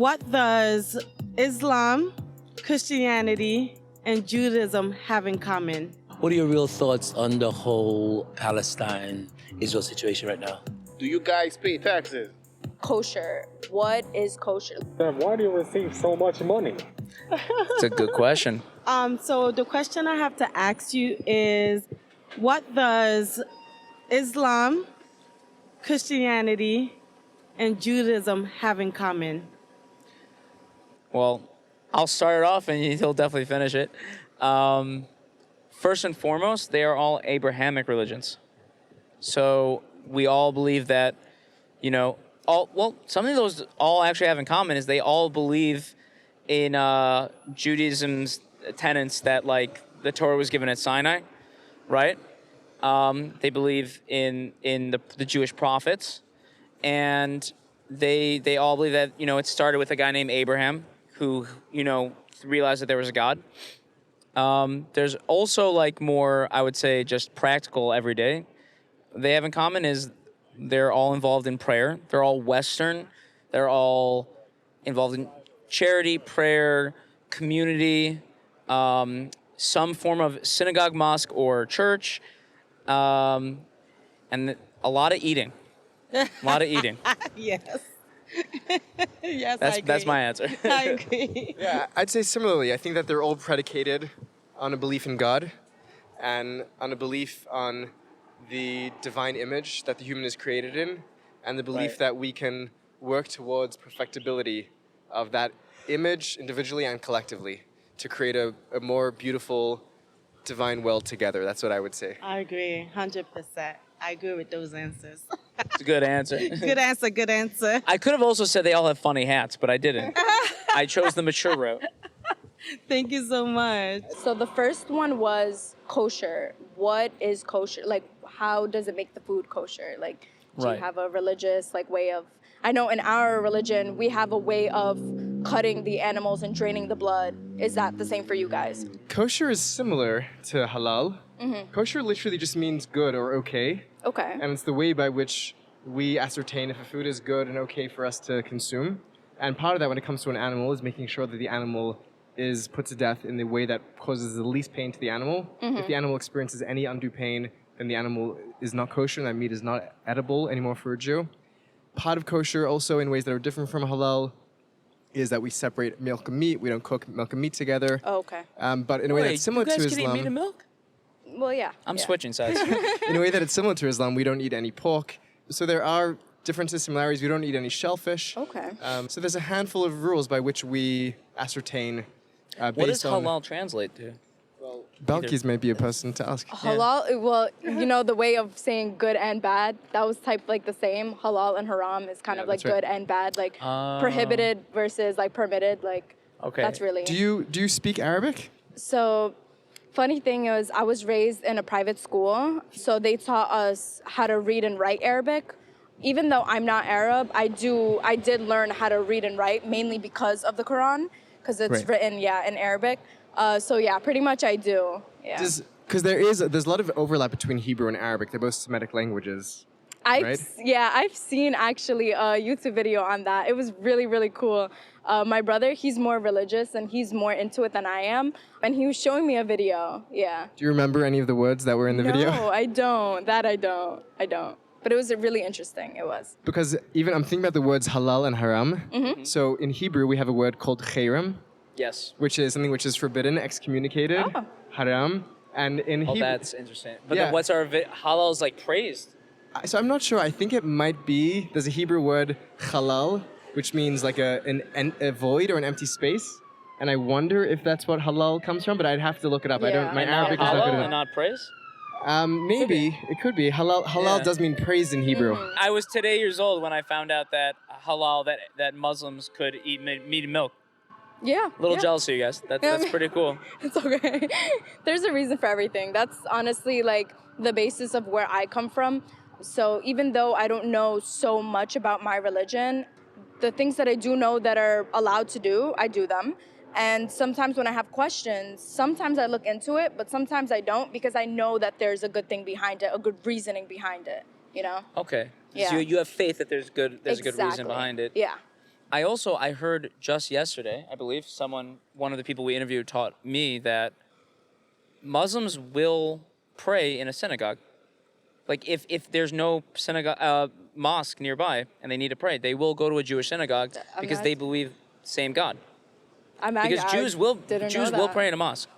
What does Islam, Christianity, and Judaism have in common? What are your real thoughts on the whole Palestine-Israel situation right now? Do you guys pay taxes? Kosher. What is kosher? Then why do you receive so much money? It's a good question. So the question I have to ask you is, what does Islam, Christianity, and Judaism have in common? Well, I'll start it off and he'll definitely finish it. First and foremost, they are all Abrahamic religions. So we all believe that, something those all actually have in common is they all believe in Judaism's tenets that, like, the Torah was given at Sinai, right? They believe in the Jewish prophets, and they all believe that, it started with a guy named Abraham who, realized that there was a God. There's also, more, I would say, just practical everyday. They have in common is they're all involved in prayer. They're all Western. They're all involved in charity, prayer, community, some form of synagogue, mosque, or church, and a lot of eating. A lot of eating. Yes. Yes, I agree. That's my answer. I agree. Yeah, I'd say similarly. I think that they're all predicated on a belief in God and on a belief on the divine image that the human is created in, and the belief that we can work towards perfectibility of that image individually and collectively to create a more beautiful divine world together. That's what I would say. I agree, 100%. I agree with those answers. It's a good answer. Good answer, good answer. I could have also said they all have funny hats, but I didn't. I chose the mature route. Thank you so much. So the first one was kosher. What is kosher? Like, how does it make the food kosher? Like, do you have a religious, way of... I know in our religion, we have a way of cutting the animals and draining the blood. Is that the same for you guys? Kosher is similar to halal. Mm-hmm. Kosher literally just means good or okay. Okay. And it's the way by which we ascertain if a food is good and okay for us to consume. And part of that when it comes to an animal is making sure that the animal is put to death in the way that causes the least pain to the animal. Mm-hmm. If the animal experiences any undue pain, then the animal is not kosher and that meat is not edible anymore for a Jew. Part of kosher also in ways that are different from halal is that we separate milk and meat. We don't cook milk and meat together. Oh, okay. But in a way that's similar to you guys can Islam. eat meat and milk? Well, yeah. I'm switching sides. In a way that it's similar to Islam, we don't eat any pork. So there are differences, similarities. We don't eat any shellfish. Okay. So there's a handful of rules by which we ascertain What does based on... halal translate to? Balkis may be a person to ask. Halal, well, the way of saying good and bad, that was typed the same. Halal and haram is kind of that's right. good and bad, prohibited versus permitted, Okay. that's really... Do you speak Arabic? So, funny thing is, I was raised in a private school, so they taught us how to read and write Arabic. Even though I'm not Arab, I did learn how to read and write, mainly because of the Quran, because it's written, in Arabic. So yeah, pretty much I do. Yeah. Because there's a lot of overlap between Hebrew and Arabic. They're both Semitic languages. I've seen actually a YouTube video on that. It was really, really cool. My brother, he's more religious and he's more into it than I am. And he was showing me a video. Yeah. Do you remember any of the words that were in the video? No, I don't. I don't. But it was really interesting. It was. Because even I'm thinking about the words halal and haram. Mm-hmm. So in Hebrew, we have a word called khayram, Yes. which is something which is forbidden, excommunicated, haram. And in Hebrew... that's interesting. But then what's our... Halal is praised. So I'm not sure. I think it might be... There's a Hebrew word, halal, which means a void or an empty space. And I wonder if that's what halal comes from, but I'd have to look it up. Yeah. My Arabic is not good Halal enough. and not praise? Maybe. It could be. Halal does mean praise in Hebrew. Mm-hmm. I was today years old when I found out that halal, that Muslims could eat meat and milk. Yeah. A little jealous of you guys. That's pretty cool. It's okay. There's a reason for everything. That's honestly the basis of where I come from. So even though I don't know so much about my religion, the things that I do know that are allowed to do, I do them. And sometimes when I have questions, sometimes I look into it, but sometimes I don't because I know that there's a good thing behind it, a good reasoning behind it, Okay. Yeah. So you have faith that there's a good reason Exactly. behind it. Yeah. I heard just yesterday, I believe, one of the people we interviewed taught me that Muslims will pray in a synagogue. Like if there's no synagogue mosque nearby and they need to pray, they will go to a Jewish synagogue because they believe same God. Because Jews will pray in a mosque.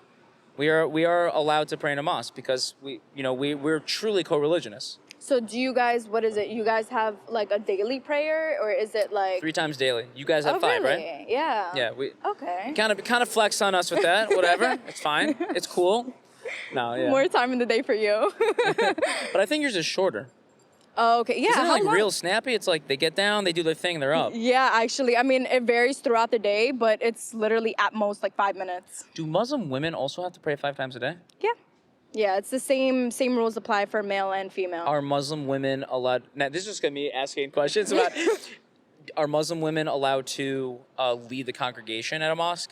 We are allowed to pray in a mosque because we're truly co-religionists. So do you guys, what is it? You guys have like a daily prayer, or is it like 3 times daily. You guys have 5, really? right? Yeah. Yeah, we Okay. kind of flex on us with that. Whatever, it's fine. It's cool. No, yeah. More time in the day for you. But I think yours is shorter. Oh, okay. Yeah. Isn't it how like long? real snappy? It's like they get down, they do their thing, they're up. Yeah, actually, I mean, it varies throughout the day, but it's literally at most like 5 minutes. Do Muslim women also have to pray 5 times a day? Yeah. Yeah, it's the same rules apply for male and female. Are Muslim women allowed? Now, this is just gonna be asking questions about. Are Muslim women allowed to lead the congregation at a mosque?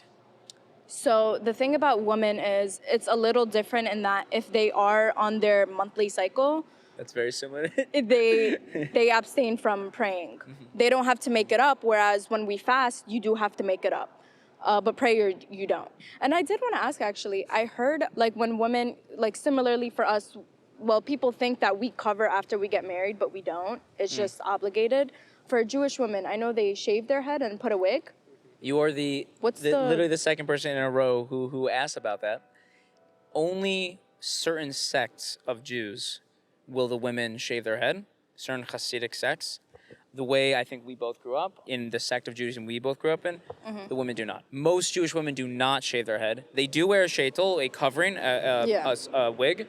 So the thing about women is it's a little different in that if they are on their monthly cycle, That's very similar. they abstain from praying. They don't have to make it up, whereas when we fast, you do have to make it up. But prayer, you don't. And I did want to ask, actually, I heard like when women, like similarly for us, well, people think that we cover after we get married, but we don't. It's just obligated. For Jewish women, I know they shave their head and put a wig. You are literally the second person in a row who asked about that. Only certain sects of Jews will the women shave their head, certain Hasidic sects. The way I think we both grew up, in the sect of Judaism we both grew up in, the women do not. Most Jewish women do not shave their head. They do wear a sheitel, a covering, a wig,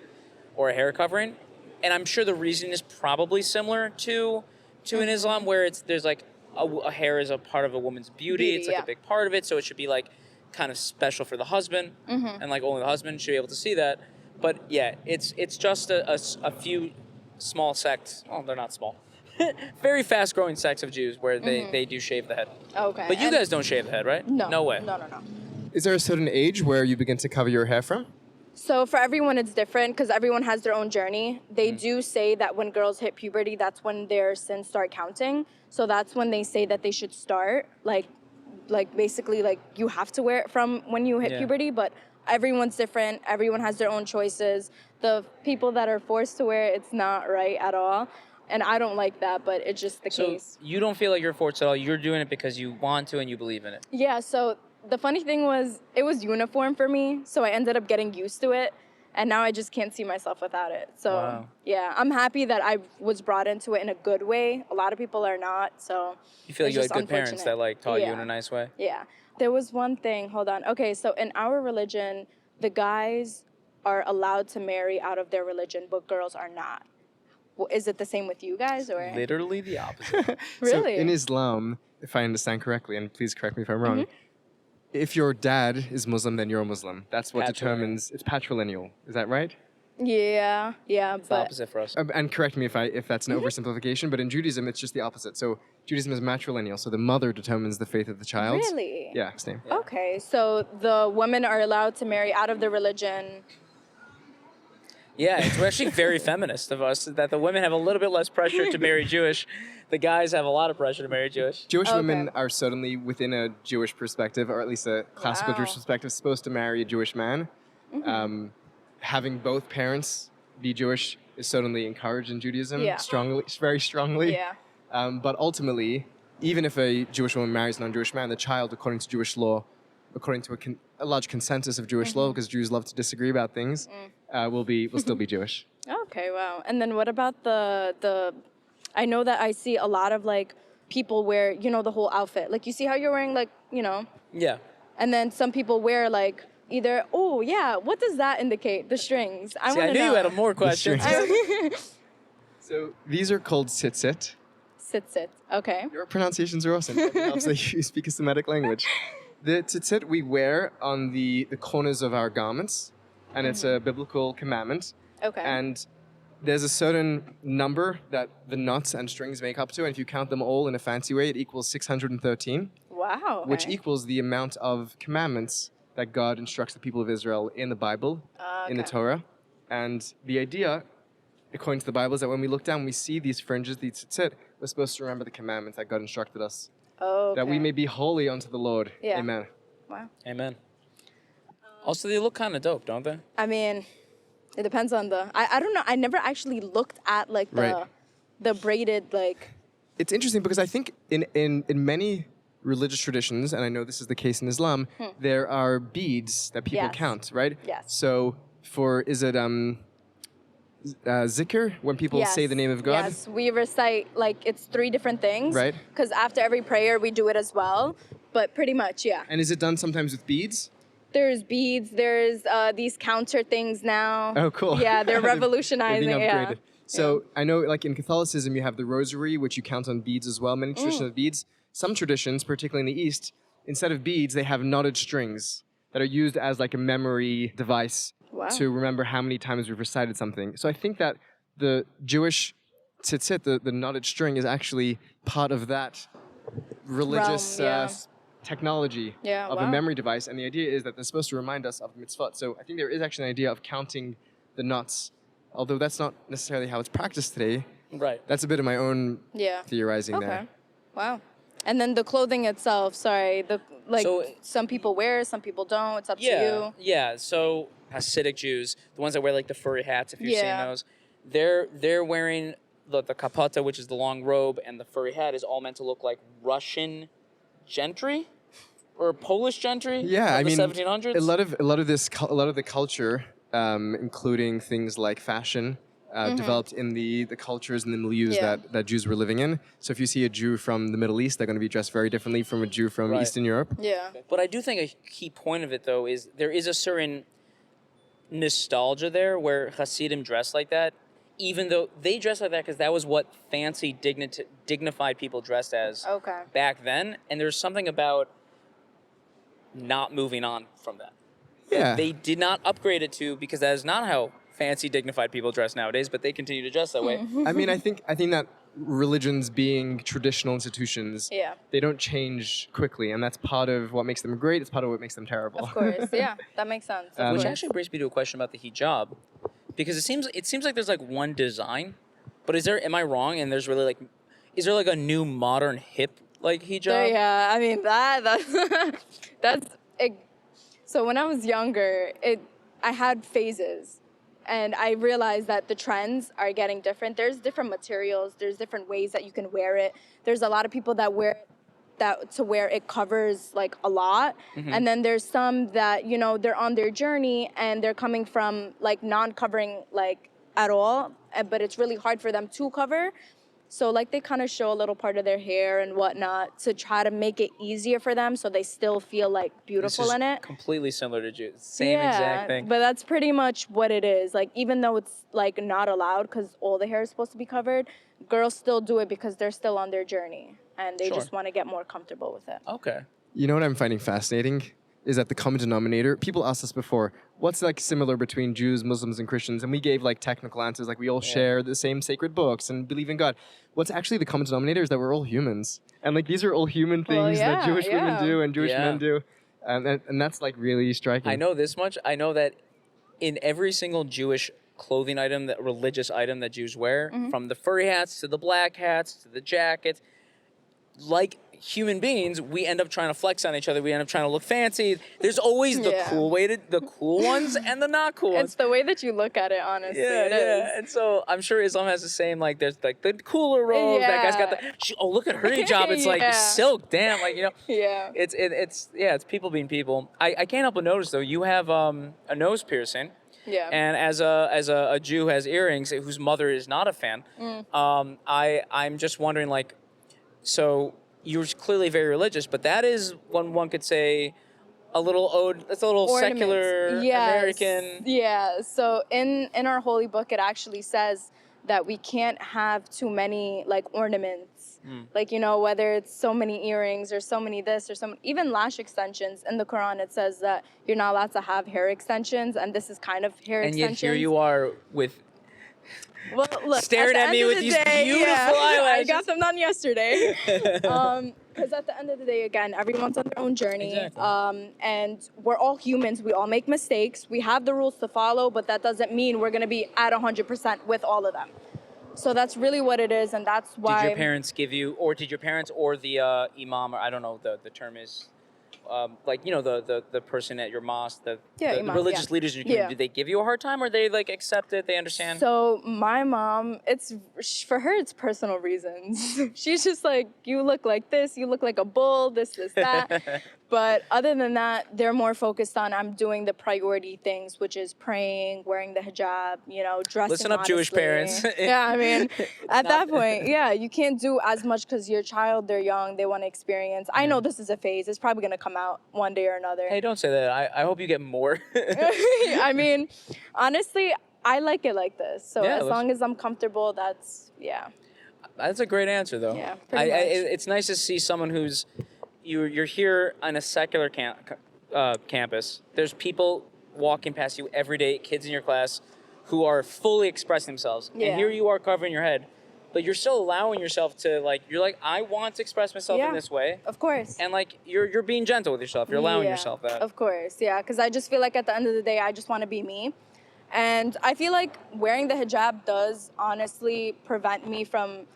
or a hair covering. And I'm sure the reason is probably similar to in Islam, where there's like a hair is a part of a woman's beauty. It's like a big part of it, so it should be like kind of special for the husband, and like only the husband should be able to see that. But yeah, it's just a few small sects. Well, they're not small. Very fast-growing sects of Jews where they do shave the head. Okay. But you guys don't shave the head, right? No. No way. No. Is there a certain age where you begin to cover your hair from? So for everyone, it's different because everyone has their own journey. They do say that when girls hit puberty, that's when their sins start counting. So that's when they say that they should start, like basically like you have to wear it from when you hit puberty, but everyone's different. Everyone has their own choices. The people that are forced to wear it, it's not right at all. And I don't like that, but it's just the case. You don't feel like you're forced at all. You're doing it because you want to and you believe in it. Yeah, so the funny thing was it was uniform for me, so I ended up getting used to it, and now I just can't see myself without it. So yeah, I'm happy that I was brought into it in a good way. A lot of people are not, so you feel like you had good parents unfortunate. that like taught you in a nice way. Yeah. There was one thing, hold on. Okay, so in our religion, the guys are allowed to marry out of their religion, but girls are not. Well, is it the same with you guys, or? Literally the opposite. Really? So in Islam, if I understand correctly, and please correct me if I'm wrong, if your dad is Muslim, then you're a Muslim. That's what determines, it's patrilineal. Is that right? Yeah, It's the but opposite for us. And correct me if that's an oversimplification, but in Judaism, it's just the opposite. So Judaism is matrilineal, so the mother determines the faith of the child. really? Yeah, same. Okay, so the women are allowed to marry out of the religion. Yeah, it's actually very feminist of us that the women have a little bit less pressure to marry Jewish. The guys have a lot of pressure to marry Jewish. Jewish women are certainly within a Jewish perspective, or at least a classical Jewish perspective, supposed to marry a Jewish man. Having both parents be Jewish is certainly encouraged in Judaism, strongly, very strongly. Yeah. But ultimately, even if a Jewish woman marries a non-Jewish man, the child, according to Jewish law, according to a large consensus of Jewish law, because Jews love to disagree about things, will still be Jewish. Okay, wow. And then what about the I know that I see a lot of like people wear, the whole outfit. Like you see how you're wearing like, Yeah. and then some people wear like either, what does that indicate? The strings. I knew you had more questions. So these are called tzitzit. Sit. Okay. Your pronunciations are awesome. It helps that you speak a Semitic language. The tzitzit we wear on the corners of our garments, and it's a biblical commandment. Okay. And there's a certain number that the knots and strings make up to, and if you count them all in a fancy way, it equals 613. Wow. Okay. Which equals the amount of commandments that God instructs the people of Israel in the Bible, in the Torah. And the idea, according to the Bible, is that when we look down, we see these fringes, these tzitzit, we're supposed to remember the commandments that God instructed us Oh, that we okay. may be holy unto the Lord. Yeah. Amen. Wow. Amen. Also, they look kind of dope, don't they? I mean, it depends on the. I don't know. I never actually looked at like Right. the braided like. It's interesting because I think in many religious traditions, and I know this is the case in Islam, there are beads that people Yes. count, right? Yes. So is it zikr, when people say the name of God? Yes, we recite like it's 3 different things. Right. Because after every prayer we do it as well. But pretty much, yeah. And is it done sometimes with beads? There's beads. There's these counter things now. Oh, cool. Yeah, they're They're revolutionizing. being Yeah. upgraded. So I know, like in Catholicism, you have the rosary, which you count on beads as well. Many traditions have beads. Some traditions, particularly in the East, instead of beads, they have knotted strings that are used as like a memory device Wow. to remember how many times we've recited something. So I think that the Jewish tzitzit, the knotted string, is actually part of that religious Realm, yeah. technology Yeah, of a wow. memory device. And the idea is that they're supposed to remind us of mitzvot. So I think there is actually an idea of counting the knots, although that's not necessarily how it's practiced today. Right. That's a bit of my own Yeah. theorizing Okay. there. Wow. And then the clothing itself, sorry, So- some people wear, it, some people don't. It's up to Yeah, you. yeah. So Hasidic Jews, the ones that wear like the furry hats, if you've seen Yeah. those, they're wearing the kapata, which is the long robe, and the furry hat is all meant to look like Russian gentry or Polish gentry. Yeah, of I the mean, 1700s. a lot of the culture, including things like fashion, developed in the cultures and the milieus Yeah. that Jews were living in. So if you see a Jew from the Middle East, they're going to be dressed very differently from a Jew from Right. Eastern Europe. Yeah. But I do think a key point of it, though, is there is a certain nostalgia there where Hasidim dress like that, even though they dress like that because that was what fancy, dignified people dressed as Okay. back then. And there's something about not moving on from that. Yeah. They did not upgrade it to, because that is not how fancy, dignified people dress nowadays, but they continue to dress that way. I mean, I think that religions being traditional institutions, Yeah. they don't change quickly, and that's part of what makes them great. It's part of what makes them terrible. Of course. Yeah. That makes sense. Of Which course. actually brings me to a question about the hijab, because it seems like there's like one design, but am I wrong? And there's really is there like a new modern hip like hijab? Yeah, I mean that's so when I was younger, I had phases, and I realized that the trends are getting different. There's different materials, there's different ways that you can wear it. There's a lot of people that wear that to where it covers like a lot, and then there's some that they're on their journey and they're coming from like non-covering like at all, but it's really hard for them to cover. So like they kind of show a little part of their hair and whatnot to try to make it easier for them so they still feel like This beautiful is in it. completely similar to Jews. Same exact thing. But that's pretty much what it is. Like even though it's like not allowed because all the hair is supposed to be covered, girls still do it because they're still on their journey and they Sure. just want to get more comfortable with it. Okay. You know what I'm finding fascinating is that the common denominator, people asked us before, what's like similar between Jews, Muslims, and Christians? And we gave like technical answers, like we all share the same sacred books and believe in God. What's actually the common denominator is that we're all humans. And like these are all human things that Jewish women do and Jewish men do. And that's like really striking. I know this much. I know that in every single Jewish clothing item, that religious item that Jews wear, from the furry hats to the black hats to the jackets, like human beings, we end up trying to flex on each other. We end up trying to look fancy. There's always the cool ones and the not cool ones. It's the way that you look at it, honestly. Yeah, It yeah. is. And so I'm sure Islam has the same, like, there's like the cooler robes. That guy's got oh, look at her hijab. It's like Yeah. silk. Damn, like, Yeah. It's people being people. I can't help but notice though, you have a nose piercing. Yeah. And as a Jew who has earrings, whose mother is not a fan, I'm just wondering, like, so you're clearly very religious, but that is one could say a little ode. That's a little Ornaments. secular Yes. American. Yeah. So in our holy book, it actually says that we can't have too many like ornaments. Like, whether it's so many earrings or so many this or even lash extensions. In the Quran, it says that you're not allowed to have hair extensions, and this is kind of hair And yet extensions. here you are with Well, look, staring at at the me end with of the these day, beautiful I eyelashes. got them done yesterday. Because at the end of the day, again, everyone's on their own journey. Exactly. And we're all humans. We all make mistakes. We have the rules to follow, but that doesn't mean we're going to be at 100% with all of them. So that's really what it is, and that's why. Did your parents give you, or did your parents or the imam, or I don't know the term is, like, you know, the person at your mosque, the Imam, religious leaders in your community, did they give you a hard time, or they like accept it, they understand? So my mom, for her, it's personal reasons. She's just like, you look like this, you look like a bull, this, that. But other than that, they're more focused on I'm doing the priority things, which is praying, wearing the hijab, you know, dressing Listen up, modestly. Jewish parents. Yeah, I mean, at that point, yeah, you can't do as much because your child, they're young, they want to experience. I know this is a phase. It's probably going to come out one day or another. Hey, don't say that. I hope you get more. I mean, honestly, I like it like this. So Yeah, as long as I'm comfortable, that's That's a great answer, though. Yeah, pretty much. It's nice to see someone who's you're here on a secular campus. There's people walking past you every day, kids in your class, who are fully expressing themselves. Yeah. And here you are covering your head, but you're still allowing yourself to, like, you're like, I want to express myself in this way. Of course. And like you're being gentle with yourself. You're allowing yourself that. Of course, yeah. Because I just feel like at the end of the day, I just want to be me. And I feel like wearing the hijab does honestly prevent me from.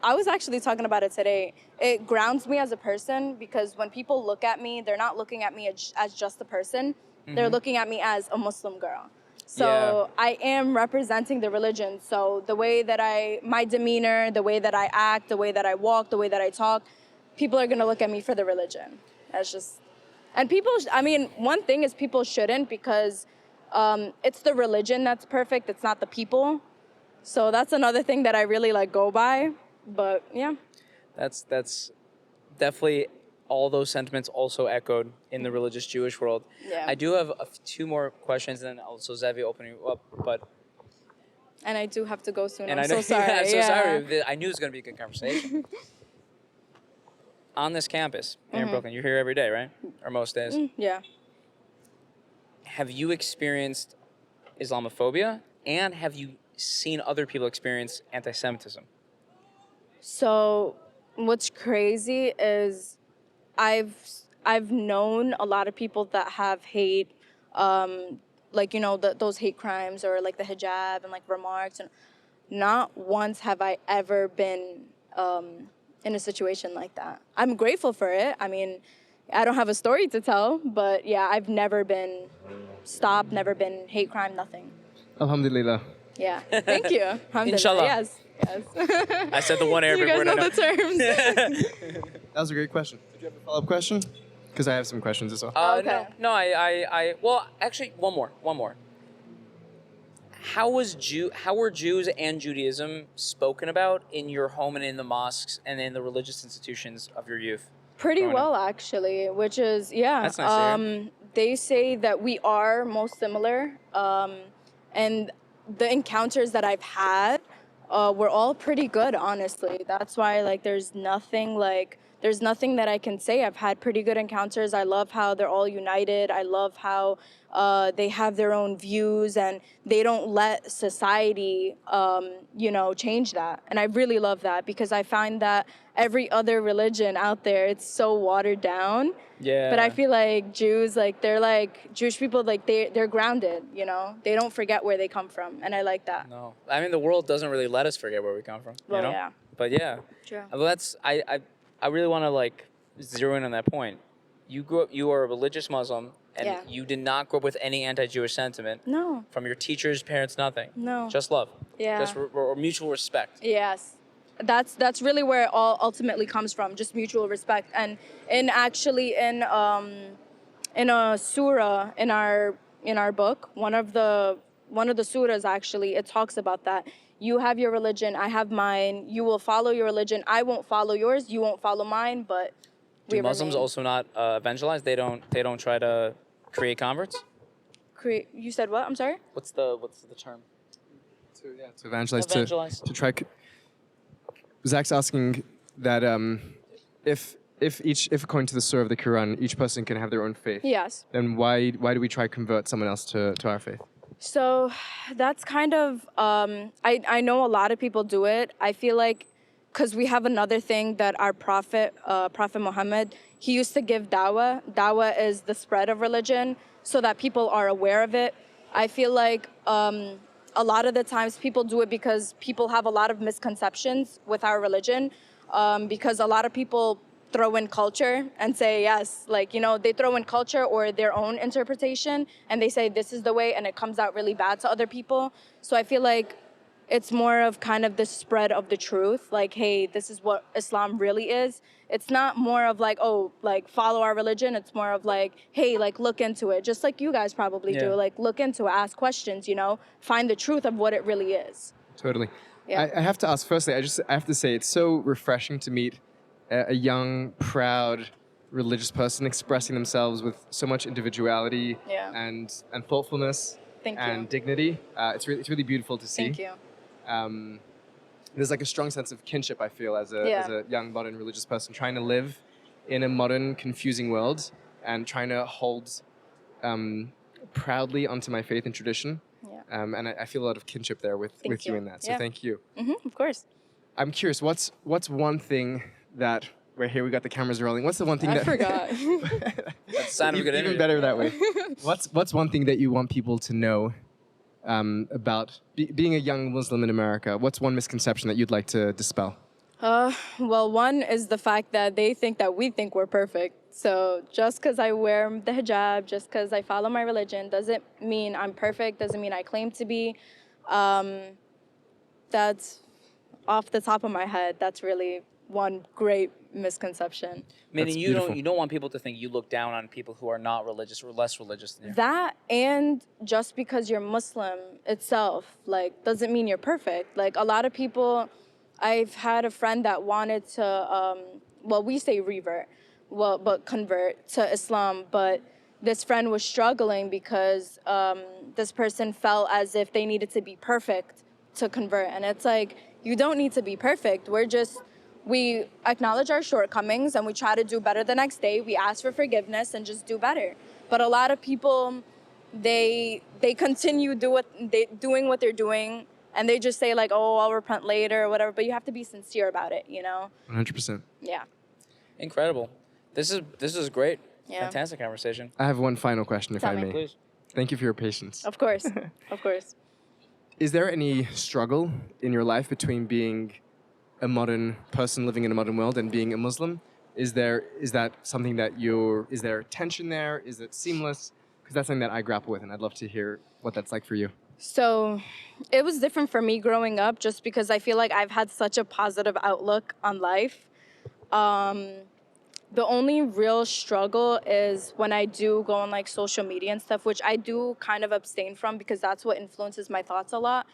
I was actually talking about it today. It grounds me as a person because when people look at me, they're not looking at me as just a person. They're looking at me as a Muslim girl. So I am representing the religion. So the way that my demeanor, the way that I act, the way that I walk, the way that I talk, people are going to look at me for the religion. That's just, and people, I mean, one thing is people shouldn't because it's the religion that's perfect. It's not the people. So that's another thing that I really like go by. But yeah. That's definitely all those sentiments also echoed in the religious Jewish world. Yeah. I do have two more questions, and then also Zevi opening you up. But and I do have to go soon. and I'm I know, so sorry. I'm so yeah. sorry. I knew it was going to be a good conversation. On this campus here in Brooklyn, you're here every day, right? Or most days. Yeah. Have you experienced Islamophobia, and have you seen other people experience anti-Semitism? So what's crazy is I've known a lot of people that have hate, like, you know, those hate crimes or like the hijab and like remarks, and not once have I ever been in a situation like that. I'm grateful for it. I mean, I don't have a story to tell, but yeah, I've never been stopped, never been hate crime, nothing. Alhamdulillah. Yeah, thank you. Alhamdulillah. Inshallah. Yes. I said the one Arabic You guys word know I know. the terms. That was a great question. Did you have a follow-up question? Because I have some questions as well. Okay. No, well, actually, one more. How were Jews and Judaism spoken about in your home and in the mosques and in the religious institutions of your youth? Pretty growing well, actually, which is, yeah. That's nice to hear. They say that we are most similar. And the encounters that I've had were all pretty good, honestly. That's why, like, there's nothing that I can say. I've had pretty good encounters. I love how they're all united. I love how they have their own views and they don't let society, change that. And I really love that because I find that every other religion out there, it's so watered down. Yeah. But I feel like Jews, like, they're like, Jewish people, like, they're grounded, you know? They don't forget where they come from, and I like that. No. I mean, the world doesn't really let us forget where we come from, Well, you know? yeah. But yeah. True. Well, I really want to, like, zero in on that point. You are a religious Muslim, and Yeah. you did not grow up with any anti-Jewish sentiment. No. From your teachers, parents, nothing. No. Just love. Yeah. Just mutual respect. Yes. That's really where it all ultimately comes from, just mutual respect. And in a surah in our book, one of the surahs actually, it talks about that. You have your religion, I have mine. You will follow your religion. I won't follow yours. You won't follow mine. But Do Muslims also not evangelize? They don't try to create converts? You said what? I'm sorry. What's the term? To evangelize. Evangelize. To try. Zach's asking that if according to the surah of the Quran, each person can have their own faith. Yes. Then why do we try to convert someone else to our faith? So that's kind of, I know a lot of people do it. I feel like, because we have another thing that our Prophet Muhammad, he used to give dawah. Dawah is the spread of religion so that people are aware of it. I feel like a lot of the times people do it because people have a lot of misconceptions with our religion, because a lot of people throw in culture and say, yes, like, you know, they throw in culture or their own interpretation and they say this is the way, and it comes out really bad to other people. So I feel like it's more of kind of the spread of the truth, like, hey, this is what Islam really is. It's not more of like, oh, like, follow our religion. It's more of like, hey, like, look into it, just like you guys probably do. Like, look into it, ask questions, you know, find the truth of what it really is. Totally. Yeah. I have to ask, firstly, I have to say, it's so refreshing to meet a young, proud, religious person expressing themselves with so much individuality and thoughtfulness and dignity. It's really beautiful to see. Thank you. There's like a strong sense of kinship, I feel, as a young, modern, religious person trying to live in a modern, confusing world and trying to hold proudly onto my faith and tradition. Yeah. And I feel a lot of kinship there with you in that. So thank you. Of course. I'm curious, what's one thing that, right here we got the cameras rolling. What's the one thing I that... forgot. That's sound of a good even interview. better that way. What's one thing that you want people to know about being a young Muslim in America? What's one misconception that you'd like to dispel? Well, one is the fact that they think that we think we're perfect. So just because I wear the hijab, just because I follow my religion, doesn't mean I'm perfect, doesn't mean I claim to be. That's off the top of my head. That's really one great misconception. Meaning That's you beautiful. don't want people to think you look down on people who are not religious or less religious than you. That, and just because you're Muslim itself, like, doesn't mean you're perfect. Like, a lot of people, I've had a friend that wanted to, well, we say revert, but convert to Islam, but this friend was struggling because this person felt as if they needed to be perfect to convert. And it's like, you don't need to be perfect. We acknowledge our shortcomings and we try to do better the next day. We ask for forgiveness and just do better. But a lot of people, they continue doing what they're doing, and they just say like, oh, I'll repent later or whatever. But you have to be sincere about it, you know? 100%. Yeah. Incredible. This is great. Yeah. Fantastic conversation. I have one final question, if Tell I me. may. Please. Thank you for your patience. Of course. Of course. Is there any struggle in your life between being a modern person living in a modern world and being a Muslim? Is that something that is there tension there? Is it seamless? Because that's something that I grapple with, and I'd love to hear what that's like for you. So it was different for me growing up just because I feel like I've had such a positive outlook on life. The only real struggle is when I do go on like social media and stuff, which I do kind of abstain from because that's what influences my thoughts a lot.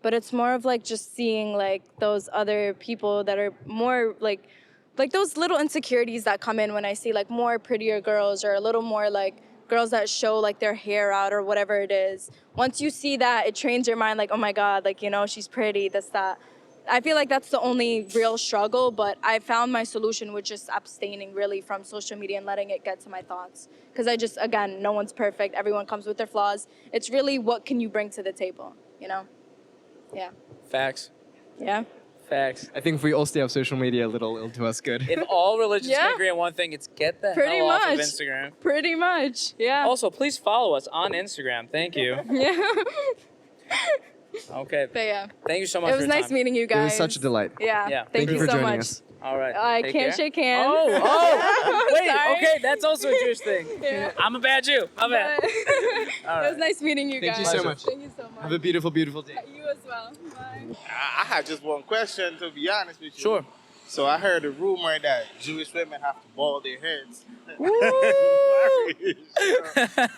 But it's more of like just seeing like those other people that are more like those little insecurities that come in when I see like more prettier girls or a little more like girls that show like their hair out or whatever it is. Once you see that, it trains your mind like, oh my God, like, you know, she's pretty, this, that. I feel like that's the only real struggle, but I found my solution with just abstaining really from social media and letting it get to my thoughts. Because again, no one's perfect. Everyone comes with their flaws. It's really what can you bring to the table, you know? Yeah. Facts. Yeah. Facts. I think if we all stay off social media a little, it'll do us good. If all religions Yeah. can agree on one thing, it's get the Pretty hell off of much. Instagram. Pretty much. Yeah. Also, please follow us on Instagram. Thank you. Yeah. Okay. But yeah. Thank you so much It for was your nice time. meeting you guys. It was such a delight. Yeah. Yeah. Thank you for so joining much. us. All right. I Take can't care. shake hands. Oh, wait. Sorry. Okay, that's also a Jewish thing. Yeah. I'm a bad Jew. My bad. But All it was right. nice meeting you Thank guys. you so much. Thank you so much. Have a beautiful, beautiful day. You as well. Bye. I have just one question, to be honest with you. Sure. So I heard a rumor that Jewish women have to bald their heads.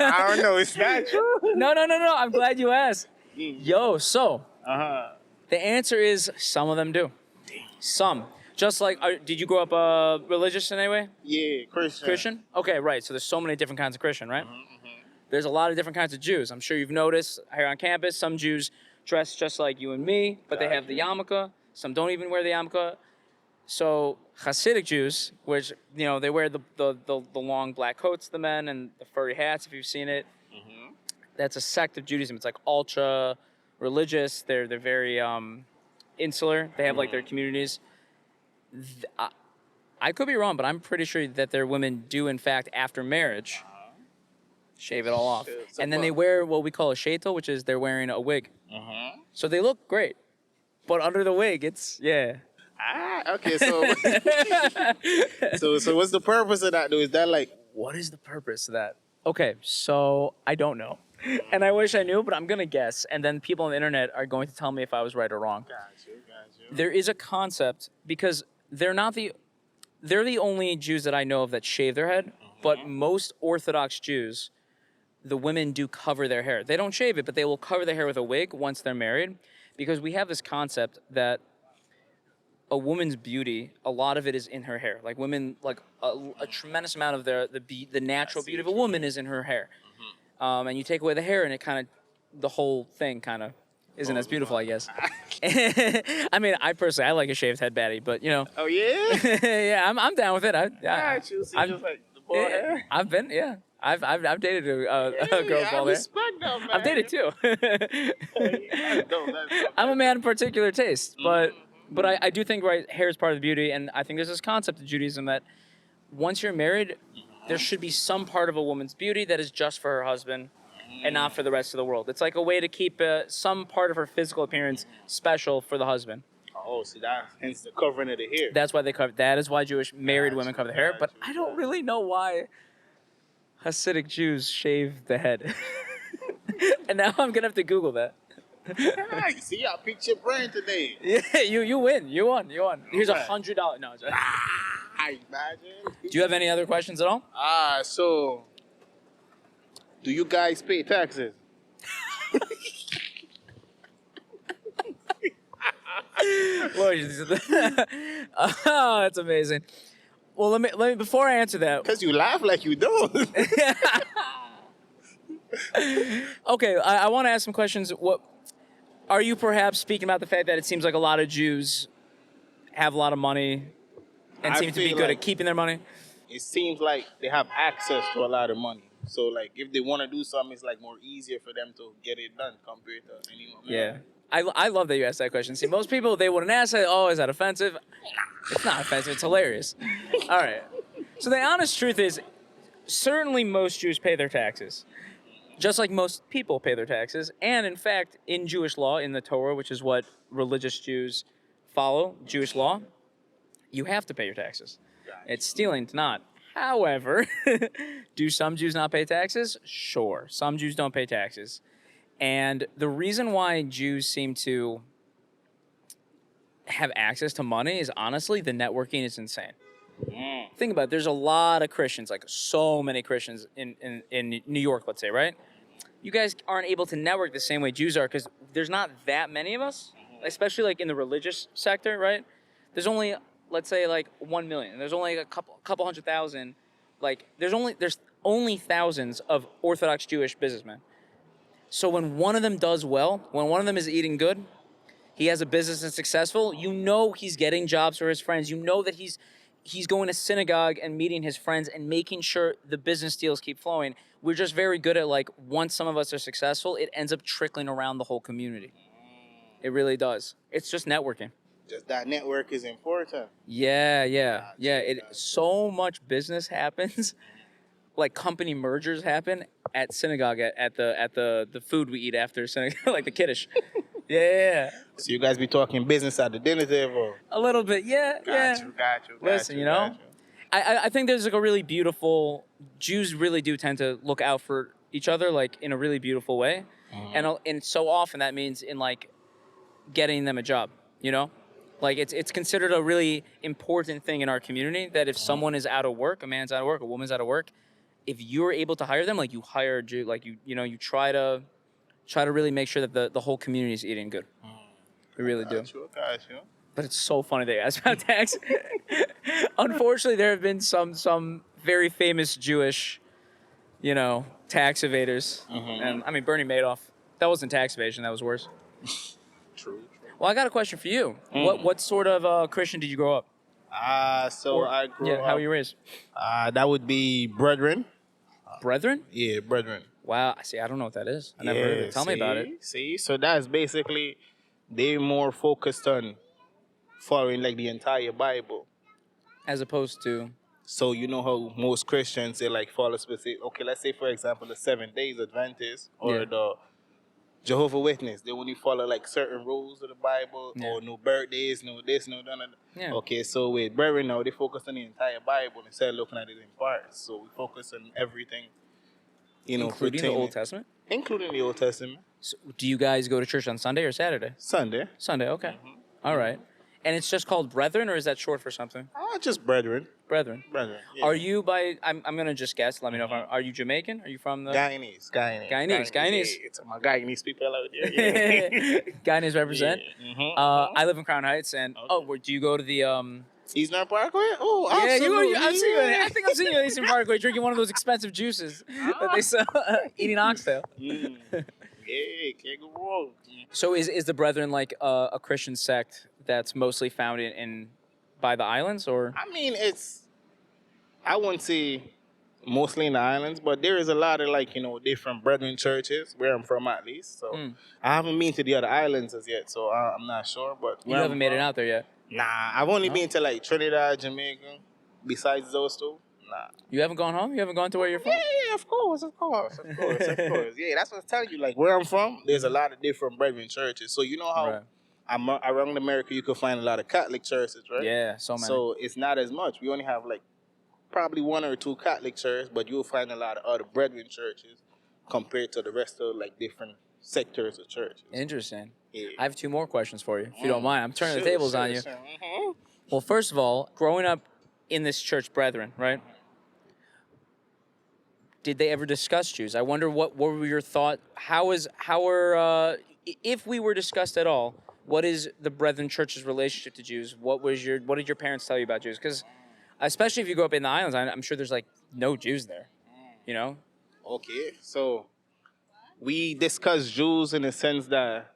I don't know. Is that true? No. I'm glad you asked. Yo, so the answer is some of them do. Some. Just like, did you grow up religious in any way? Yeah, Christian. Christian? Okay, right. So there's so many different kinds of Christian, right? There's a lot of different kinds of Jews. I'm sure you've noticed here on campus, some Jews dress just like you and me, but they have the yarmulke. Some don't even wear the yarmulke. So Hasidic Jews, which, you know, they wear the long black coats, the men, and the furry hats, if you've seen it. That's a sect of Judaism. It's like ultra religious. They're very insular. They have like their communities. I could be wrong, but I'm pretty sure that their women do, in fact, after marriage, shave it all off. And then they wear what we call a sheitel, which is they're wearing a wig. So they look great, but under the wig, it's Okay. So what's the purpose of that, though? Is that like? What is the purpose of that? Okay, so I don't know. And I wish I knew, but I'm going to guess. And then people on the internet are going to tell me if I was right or wrong. Got you. There is a concept because they're the only Jews that I know of that shave their head, but most Orthodox Jews, the women do cover their hair. They don't shave it, but they will cover their hair with a wig once they're married, because we have this concept that a woman's beauty, a lot of it is in her hair. Like women, like a tremendous amount of the natural beauty of a woman is in her hair. And you take away the hair, and it kind of, the whole thing kind of isn't as beautiful, I guess. I mean, I personally, I like a shaved head baddie, but you know. Oh yeah. Yeah, I'm down with it. Got you. So just like the bald hair. I've dated a girl with bald hair. Respect that, man. I've dated too. That's I'm a man of particular taste, but I do think hair is part of the beauty, and I think there's this concept of Judaism that once you're married, there should be some part of a woman's beauty that is just for her husband and not for the rest of the world. It's like a way to keep some part of her physical appearance special for the husband. Oh, see that? Hence the covering of the hair. That's why they cover. That is why Jewish married women cover the hair. But I don't really know why Hasidic Jews shave the head. And now I'm gonna have to Google that. See, I picked your brain today. Yeah, you win. You won. Here's $100. No. Sorry. I imagine. Do you have any other questions at all? So do you guys pay taxes? Oh, that's amazing. Well, let me before I answer that. Because you laugh like you don't. Okay, I want to ask some questions. What are you perhaps speaking about the fact that it seems like a lot of Jews have a lot of money and I seem to be feel good like at keeping their money? It seems like they have access to a lot of money. So, like, if they want to do something, it's, like, more easier for them to get it done compared to anyone. Yeah. I love that you asked that question. See, most people, they wouldn't ask that, oh, is that offensive? It's not offensive. It's hilarious. All right. So the honest truth is, certainly most Jews pay their taxes, just like most people pay their taxes. And, in fact, in Jewish law, in the Torah, which is what religious Jews follow, Jewish law, you have to pay your taxes. It's stealing to not. However, do some Jews not pay taxes? Sure. Some Jews don't pay taxes. And the reason why Jews seem to have access to money is honestly the networking is insane. Think about it. There's a lot of Christians, like so many Christians in New York, let's say, right? You guys aren't able to network the same way Jews are because there's not that many of us, especially like in the religious sector, right? There's only, let's say, like 1 million. There's only a couple 100,000. Like there's only thousands of Orthodox Jewish businessmen. So when one of them does well, when one of them is eating good, he has a business and successful, you know he's getting jobs for his friends. You know that he's going to synagogue and meeting his friends and making sure the business deals keep flowing. We're just very good at, like, once some of us are successful, it ends up trickling around the whole community. It really does. It's just networking. Just that network is important. Yeah. So much business happens. Like company mergers happen at synagogue at the food we eat after synagogue, like the kiddush. Yeah. So you guys be talking business at the dinner table? A little bit, yeah. Got you. Listen, you know, I think there's like a really beautiful, Jews really do tend to look out for each other, like in a really beautiful way. And so often that means in like getting them a job, you know? Like it's considered a really important thing in our community that if someone is out of work, a man's out of work, a woman's out of work, if you're able to hire them, like you hire a Jew, like you try to really make sure that the whole community is eating good. We really do. Got you. But it's so funny they ask about tax. Unfortunately, there have been some very famous Jewish, tax evaders. And I mean, Bernie Madoff. That wasn't tax evasion. That was worse. True. Well, I got a question for you. What sort of Christian did you grow up? I grew up. How were you raised? That would be Brethren. Brethren? Yeah, Brethren. Wow. See, I don't know what that is. I never heard of it. Tell me about it. See, so that's basically, they're more focused on following like the entire Bible. As opposed to? So you know how most Christians, they like follow specific, okay, let's say for example the 7 days Adventist or the Jehovah Witness, they only follow like certain rules of the Bible, Yeah. or no birthdays, no this, no that. Yeah. Okay, so with Brethren now, they focus on the entire Bible instead of looking at it in parts. So we focus on everything, Including the Old Testament? including the Old Testament. So do you guys go to church on Sunday or Saturday? Sunday. Sunday, okay. All right. And it's just called Brethren, or is that short for something? Just Brethren. Brethren. Brethren. Yeah. Are you I'm gonna just guess. Let me know if are you Jamaican? Are you from the Guyanese. Guyanese. Yeah, it's my Guyanese people out there. Yeah. Guyanese represent? Yeah. Mhm. I live in Crown Heights, and do you go to the Eastern Parkway? Oh, Yeah, absolutely. I've seen you. yeah. I think I've seen you at Eastern Parkway drinking one of those expensive juices that they sell, eating oxtail. Mm. Yeah, can't go wrong. So is the Brethren like a Christian sect that's mostly found in by the islands, or? I mean, I wouldn't say mostly in the islands, but there is a lot of different Brethren churches where I'm from, at least. So I haven't been to the other islands as yet, so I'm not sure. But You haven't made it out there yet. Nah, I've only been to like Trinidad, Jamaica. Besides those two, nah. You haven't gone home? You haven't gone to where you're from? Yeah, of course. Yeah, that's what I'm telling you. Like where I'm from, there's a lot of different Brethren churches. So you know how Right. around America you could find a lot of Catholic churches, right? Yeah, so many. So it's not as much. We only have like probably one or two Catholic churches, but you'll find a lot of other Brethren churches compared to the rest of like different sectors of churches. Interesting. Yeah. I have two more questions for you, if you don't mind. I'm turning the tables on you. Sure. Mhm. Well, first of all, growing up in this church, Brethren, right? Did they ever discuss Jews? I wonder what were your thoughts? If we were discussed at all, what is the Brethren Church's relationship to Jews? What did your parents tell you about Jews? Because especially if you grow up in the islands, I'm sure there's like no Jews there, you know? Okay, so we discuss Jews in the sense that,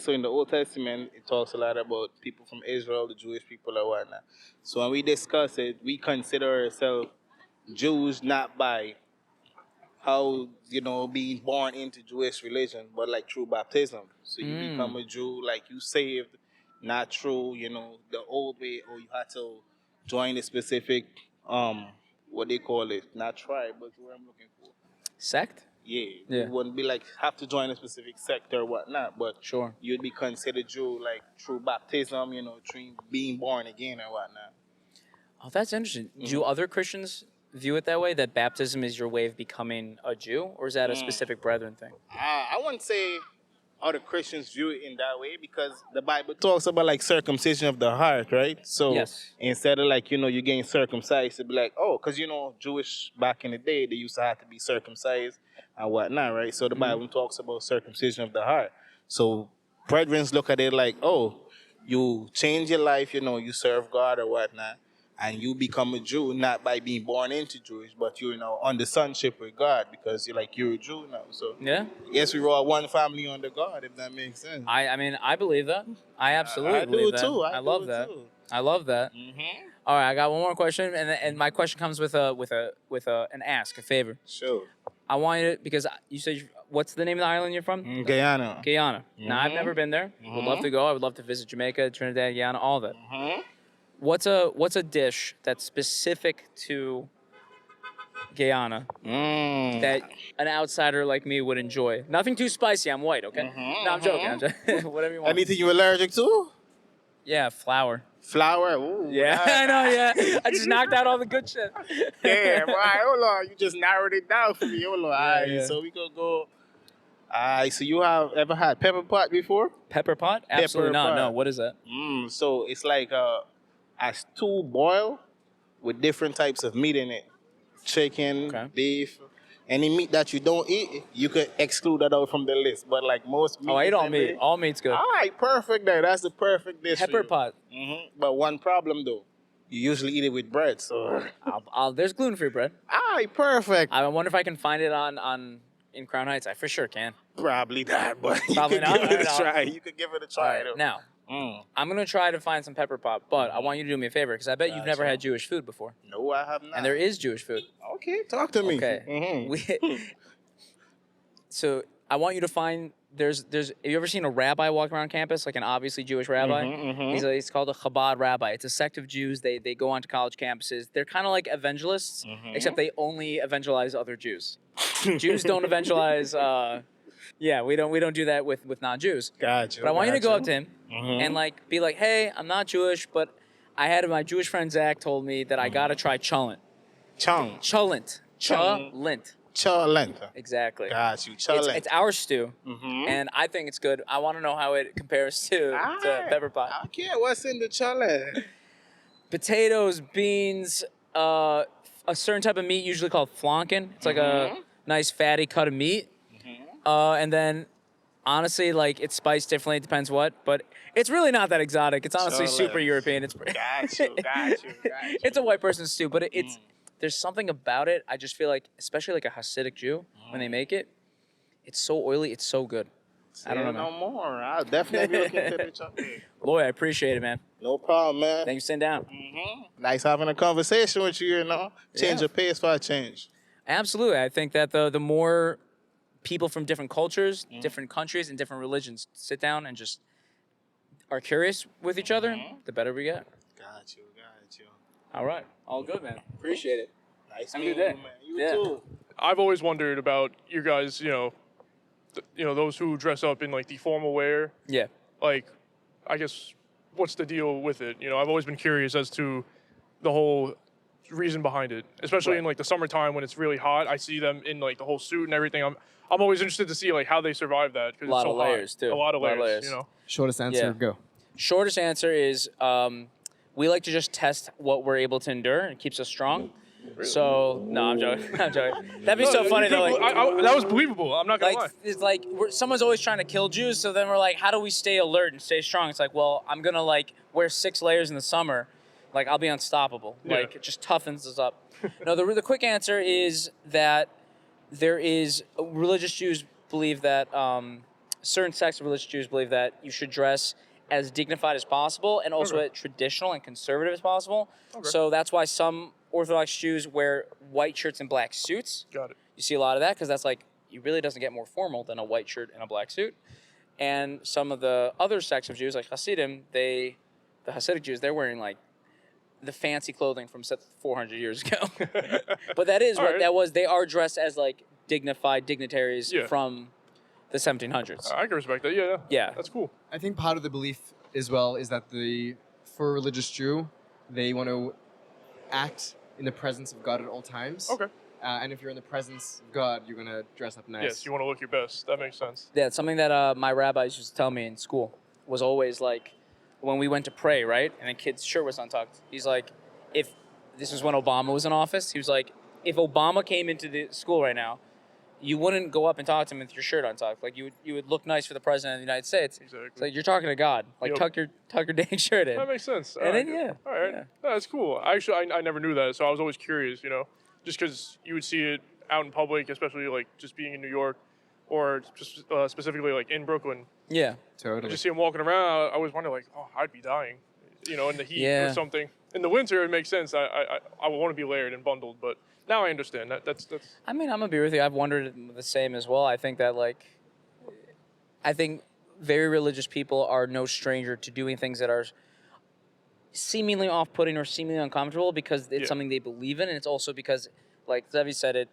so in the Old Testament, it talks a lot about people from Israel, the Jewish people or whatnot. So when we discuss it, we consider ourselves Jews not by how, being born into Jewish religion, but like through baptism. So you become a Jew, like you saved, not through, the old way, or you had to join a specific, what they call it, not tribe, but what I'm looking for. Sect? Yeah. Yeah. You wouldn't be like, have to join a specific sect or whatnot, but Sure. you'd be considered Jew, like through baptism, through being born again or whatnot. Oh, that's interesting. Do other Christians view it that way, that baptism is your way of becoming a Jew, or is that a specific Brethren thing? I wouldn't say other Christians view it in that way, because the Bible talks about like circumcision of the heart, right? So Yes. instead of like, you getting circumcised, it'd be like, because Jewish back in the day, they used to have to be circumcised and whatnot, right? So the Bible talks about circumcision of the heart. So brethren look at it like, you change your life, you serve God or whatnot, and you become a Jew not by being born into Jewish, but you're on the sonship with God, because you're a Jew now. So Yeah. yes, we're all one family under God, if that makes sense. I mean, I believe that. I absolutely I do believe that. too. I love that. Too. I love that. Mm-hmm. All right, I got one more question, and my question comes with an ask, a favor. Sure. I want you to, because you said, what's the name of the island you're from? Guyana. Guyana. Now, I've never been there. Would love to go. I would love to visit Jamaica, Trinidad, Guyana, all that. Mm-hmm. What's a dish that's specific to Guyana that an outsider like me would enjoy? Nothing too spicy. I'm white, okay? No, I'm joking. Whatever you want. Anything you allergic to? Yeah, flour. Flour. Ooh, Yeah, I know. Yeah, I just knocked out all the good shit. Damn. All right, hold on. You just narrowed it down for me. Hold on. All right, yeah. so we could go. All right, so you have ever had pepper pot before? Pepper pot? Absolutely not. pot. No, what is that? So it's like a stew boil with different types of meat in it. Chicken, Okay. beef. Any meat that you don't eat, you could exclude that out from the list. But like most meat. Oh, I eat is all in meat. there. All meat's good. All right, perfect there. That's the perfect dish. Pepper pot. But one problem though, you usually eat it with bread. So, There's gluten-free bread. all right, perfect. I wonder if I can find it in Crown Heights. I for sure can. Probably not, but Probably you could not? give it a Alright, try. You could give it a try. All though. right, now I'm gonna try to find some pepper pot, but I want you to do me a favor, because I bet you've never Gotcha. had Jewish food before, No, I have not. and there is Jewish food. Okay, talk to me. Okay. So I want you to find. There's. Have you ever seen a rabbi walk around campus, like an obviously Jewish rabbi? He's called a Chabad rabbi. It's a sect of Jews. They go onto college campuses. They're kind of like evangelists, except they only evangelize other Jews. Jews don't evangelize Yeah, we don't do that with non-Jews. Gotcha. But I want you to go up gotcha. to him and like be like, hey, I'm not Jewish, but I had my Jewish friend Zach told me that I gotta try cholent. Chung. Cholent. Cholent. Cholent. Exactly. Got you. Cholent. It's our stew, Mhm. and I think it's good. I want to know how it compares to pepper pot. Okay, what's in the cholent? Potatoes, beans, a certain type of meat usually called flanken. It's like a nice fatty cut of meat. And then, honestly, like it's spiced differently. It depends what, but it's really not that exotic. It's honestly super European. It's Got you. it's a white person's stew, but it's there's something about it. I just feel like, especially like a Hasidic Jew, when they make it, it's so oily. It's so good. I don't know, No man. more. I'll definitely look into the chocolate. Lloyd, I appreciate it, man. No problem, man. Thanks for sitting down. Nice having a conversation with you, Change Yeah. your pace for a change. Absolutely. I think that the more people from different cultures, different countries, and different religions sit down and just are curious with each other, the better we get. Got you. All right. All good, man. Appreciate it. Nice Have a good meeting day. you, man. You too. I've always wondered about you guys, those who dress up in like the formal wear. Yeah. Like, I guess, what's the deal with it? I've always been curious as to the whole reason behind it, especially in like the summertime when it's really hot. I see them in like the whole suit and everything. I'm always interested to see like how they survive that because A lot it's so of layers, hot. too. A lot of layers. Shortest answer, Yeah. go. Shortest answer is we like to just test what we're able to endure. It keeps us strong. So, no, I'm joking. I'm joking. That'd be so funny, though. Like, that was believable. I'm not gonna lie. it's like someone's always trying to kill Jews, so then we're like, how do we stay alert and stay strong? It's like, well, I'm gonna like wear 6 layers in the summer, like I'll be unstoppable. Yeah. Like it just toughens us up. No, the quick answer is that there is religious Jews believe that certain sects of religious Jews believe that you should dress as dignified as possible and also as traditional and conservative as possible. So that's why some Orthodox Jews wear white shirts and black suits. Got it. You see a lot of that because that's like, it really doesn't get more formal than a white shirt and a black suit. And some of the other sects of Jews, like Hasidim, the Hasidic Jews, they're wearing like the fancy clothing from 400 years ago. But that is what that was. They are dressed as like dignified dignitaries from the 1700s. I can respect that. Yeah. Yeah. That's cool. I think part of the belief as well is that for a religious Jew, they want to act in the presence of God at all times. Okay. And if you're in the presence of God, you're gonna dress up nice. Yes, you want to look your best. That makes sense. Yeah, it's something that my rabbis used to tell me in school was always like, when we went to pray, right? And a kid's shirt was untucked. He's like, this was when Obama was in office. He was like, if Obama came into the school right now, you wouldn't go up and talk to him with your shirt untucked. Like you would look nice for the president of the United States. Exactly. It's like you're talking to God. Like tuck your dang shirt in. That makes sense. And then All right. yeah. No, that's cool. Actually, I never knew that, so I was always curious. Just because you would see it out in public, especially like just being in New York, or just specifically like in Brooklyn. Yeah. Totally. Just see him walking around. I always wonder like, oh, I'd be dying, in the heat or something. In the winter, it makes sense. I would want to be layered and bundled, but now I understand that. That's. I mean, I'm gonna be with you. I've wondered the same as well. I think that I think very religious people are no stranger to doing things that are seemingly off-putting or seemingly uncomfortable because it's something they believe in, and it's also because, like Zevi said,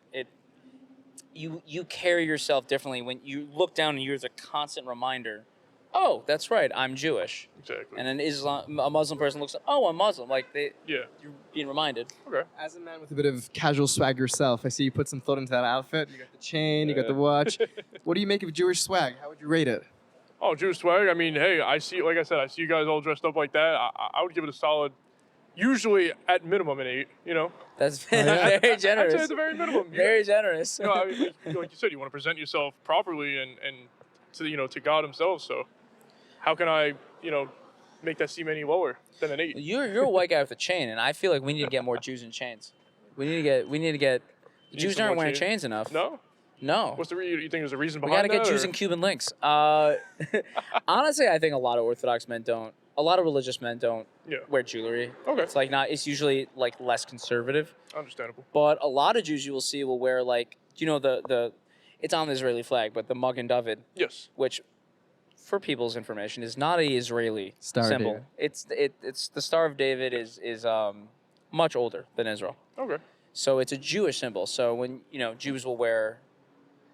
you carry yourself differently when you look down and you're the constant reminder. Oh, that's right, I'm Jewish. Exactly. And a Muslim person looks, oh, I'm Muslim. Like you're being reminded. Okay. As a man with a bit of casual swag yourself, I see you put some thought into that outfit. You got the chain, you got the watch. What do you make of Jewish swag? How would you rate it? Oh, Jewish swag. I mean, hey, I see you guys all dressed up like that. I would give it a solid, usually at minimum an 8. That's very generous. I'd say at the very minimum. Very generous. I mean, like you said, you want to present yourself properly and to God Himself. So, how can I make that seem any lower than an 8? You're a white guy with a chain, and I feel like we need to get more Jews in chains. We need to get. The Jews aren't wearing chains enough. No. No. What's the reason? You think there's a reason We behind that? got to get Jews and Cuban links. Honestly, I think a lot of Orthodox men don't. A lot of religious men don't wear jewelry. Okay. It's like not. It's usually like less conservative. Understandable. But a lot of Jews you will see will wear like the it's on the Israeli flag, but the Magen David. Yes. Which, for people's information, is not a Israeli Star of symbol. David. It's the Star of David is much older than Israel. Okay. So it's a Jewish symbol. So when Jews will wear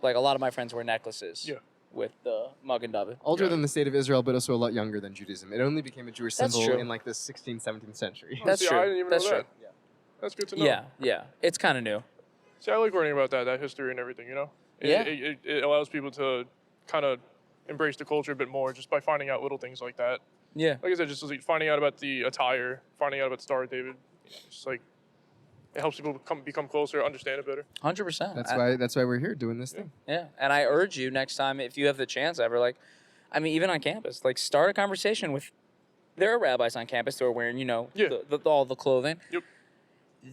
Like a lot of my friends wear necklaces. Yeah. With the Magen David. Older than the state of Israel, but also a lot younger than Judaism. It only became a Jewish That's symbol true. in like the 16th, 17th century. That's See, true. I didn't even That's know true. that. Yeah. That's good to know. Yeah. It's kind of new. See, I like learning about that history and everything, you know? It allows people to kind of embrace the culture a bit more just by finding out little things like that. Yeah. Like I said, just like finding out about the attire, finding out about the Star of David. Just like, it helps people become closer, understand it better. 100%. That's why we're here doing this thing. Yeah, and I urge you next time, if you have the chance ever, like, I mean, even on campus, like, start a conversation with. There are rabbis on campus who are wearing, all the clothing. Yep.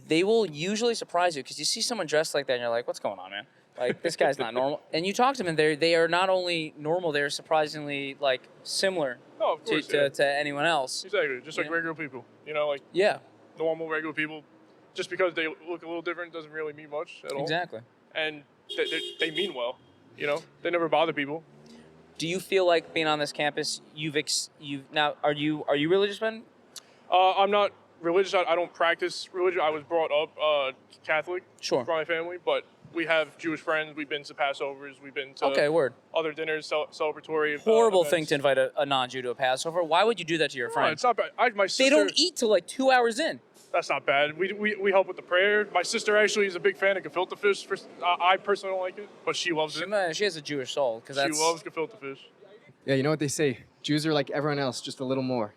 They will usually surprise you because you see someone dressed like that, and you're like, "What's going on, man? Like, this guy's not normal." And you talk to them, and they are not only normal, they're surprisingly like similar Oh, of course, to anyone else. Exactly, just like regular people, like Yeah, normal, regular people. Just because they look a little different doesn't really mean much at all. exactly. And they mean well, They never bother people. Do you feel like being on this campus, you've now are you religious, Ben? I'm not religious. I don't practice religion. I was brought up Catholic Sure. by my family, but we have Jewish friends. We've been to Passovers. We've been to Okay, word. other dinners, celebratory. Horrible thing events. to invite a non-Jew to a Passover. Why would you do that to your No, friends? it's not bad. My sister, They don't eat till like 2 hours in. That's not bad. We help with the prayer. My sister actually is a big fan of gefilte fish. I personally don't like it, but she loves it. She has a Jewish soul because She that's loves gefilte fish. Yeah, you know what they say? Jews are like everyone else, just a little more.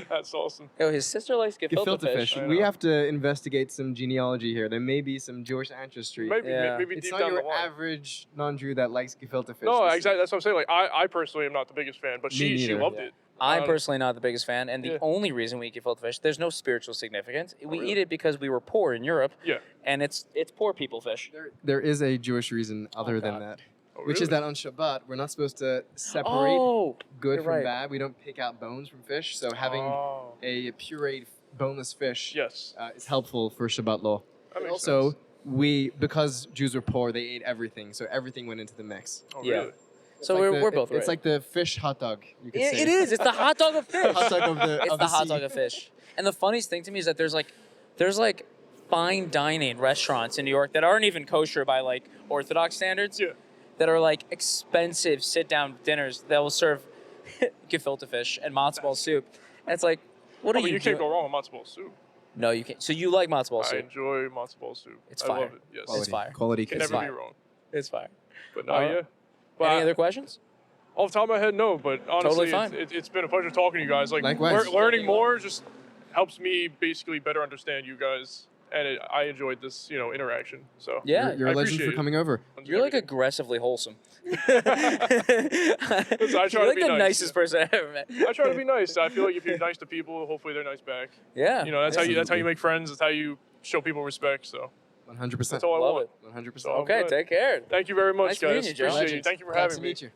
That's awesome. Yo, his sister likes gefilte Gefilte fish. fish. I We know. have to investigate some genealogy here. There may be some Jewish ancestry. Maybe Yeah. maybe It's deep not down your the line. average non-Jew that likes gefilte fish. No, This- exactly. That's what I'm saying. Like I personally am not the biggest fan, but Me she neither. loved Yeah. it. I'm Um, personally not the biggest fan, and the yeah. only reason we eat gefilte fish, there's no spiritual significance. We really? eat it because we were poor in Europe, Yeah. and it's poor people fish. There is a Jewish reason other than God. that, Oh, which is really? that on Shabbat we're not supposed to separate Oh, good you're from right. bad. We don't pick out bones from fish. So having Oh. a pureed boneless fish Yes. is helpful for Shabbat law. That makes Also, sense. because Jews were poor, they ate everything, so everything went into the mix. Oh, Yeah. really? It's So like we're both right. It's like the fish hot dog. You could say. It is. It's the hot dog of fish. hot dog of the. It's of the hot sea. dog of fish. And the funniest thing to me is that there's like fine dining restaurants in New York that aren't even kosher by like Orthodox standards. Yeah. That are like expensive sit-down dinners that will serve gefilte fish and matzo ball soup. And it's like, what Oh, are but you you can't doing? go wrong with matzo ball soup. No, you can't. So you like matzo ball I soup? enjoy matzo ball soup. It's I fire. love it. Yes. It's fire. Quality. Can kiss. never fire. be wrong. It's fire. But no, Uh, yeah. But Any other questions? off the top of my head, no. But honestly, Totally fine. it's been a pleasure talking to you guys. Like Likewise. learning more just helps me basically better understand you guys, and I enjoyed this interaction. So Yeah. You're I a legend appreciate for it. coming over. You're like aggressively wholesome. I try You're to like be the nice, nicest person I ever met. I try to be nice. I feel like if you're nice to people, hopefully they're nice back. Yeah. That's how you make friends. That's how you show people respect. So 100%. that's all I Love want. it. 100%. So- Okay, good. take care. Thank you very much, Nice guys. meeting you, Joe. Appreciate you. Legend. Thank you for Glad having to me. meet you.